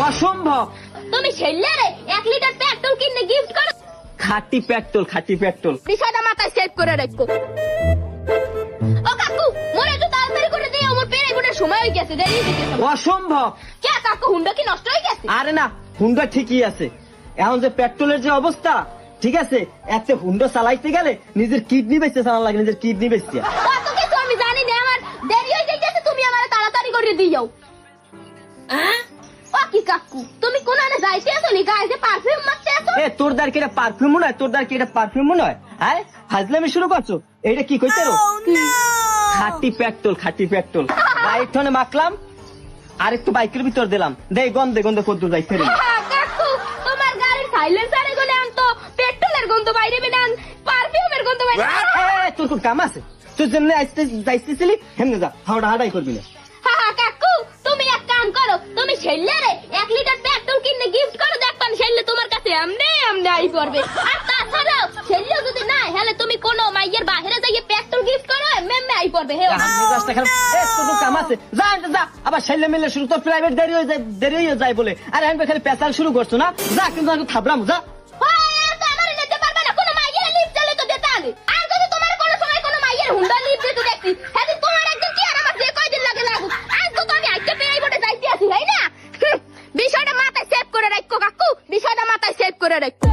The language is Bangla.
অসম্ভব। তুমি ছেলেরে 1 লিটার পেট্রোল কিনে গিফট করো। খাঁটি পেট্রোল, খাঁটি পেট্রোল। বিষয়টা মাথায় সেভ করে রাখো। ও কাকু মোরে একটু তাড়াতাড়ি করে দিও, আমার পেরে গোটার সময় হয়ে গেছে, দেরি হয়ে গেছে। অসম্ভব। কে কাকু, হুন্ডা কি নষ্ট হয়ে গেছে? আরে না, হুন্ডা ঠিকই আছে। এখন যে পেট্রোলের যে অবস্থা, ঠিক আছে, এত হুন্ডা চালাইতে গেলে নিজের কিডনি বেচতে চালান লাগে, নিজের কিডনি বেচতে। অত কিছু আমি জানি না, আমার দেরি হয়ে যাইতেছে, তুমি আমারে তাড়াতাড়ি করে দিও। ও কি কাকু, তুমি কোন আনে যাইতে আছো নি? গায়ে যে পারফিউম মারতে আছো? এ তোর দ্বার কি এটা পারফিউম নয়? তোর দ্বার কি এটা পারফিউম নয়? হ্যাঁ, ফাজলামি শুরু করছো? এইটা কি কইতে রো? খাঁটি পেট্রোল, খাঁটি পেট্রোল। রাইট টনে মাখলাম, আর একটু বাইকের ভিতর দিলাম, দেই গন্ধে গন্ধে কদ্দুর যাইতে রে। কাকু তোমার গাড়ির সাইলেন্সারে গনে আনতো পেট্রোলের গন্ধ বাইরে বিনান পারফিউমের গন্ধ বাইরে। তোর কোন কাম আছে? তুই যেমনি আসতে যাইতেছিলি হেমনে যা, হাওড়া হাড়াই করবি না। কাকু তুমি এক কাম করো, তুমি ছেলেরে 1 লিটার পেট্রোল কিনে গিফট করো, দেখবেন ছেলে তোমার কাছে আমনে আমনে আই পড়বে। আর তাছাড়াও ছেলে যদি না হেলে তুমি কোন মাইয়ের বাইরে যাইয়ে পেট্রোল গিফট করো, মেমে আই পড়বে। হে মেজাজটা খারাপ। তোর কোন কাম আছে? যা যা, আবার ছেলে মেলে শুরু, তোর প্রাইভেট দেরি হয়ে যায় বলে। আরে আমি খালি পেশাল শুরু করছো না? যা, কিন্তু আমি থাবলাম, যা। হুন্ডা লিপ দিতে দেখছি, হ্যাঁ তোমার একজন কি আর আমার যে কয়দিন লাগে লাগুক, আজ তো আমি আজকে পেরাই বটে যাইতে আছি, তাই না? বিষয়টা মাথায় সেভ করে রাখো কাকু, বিষয়টা মাথায় সেভ করে রাখো।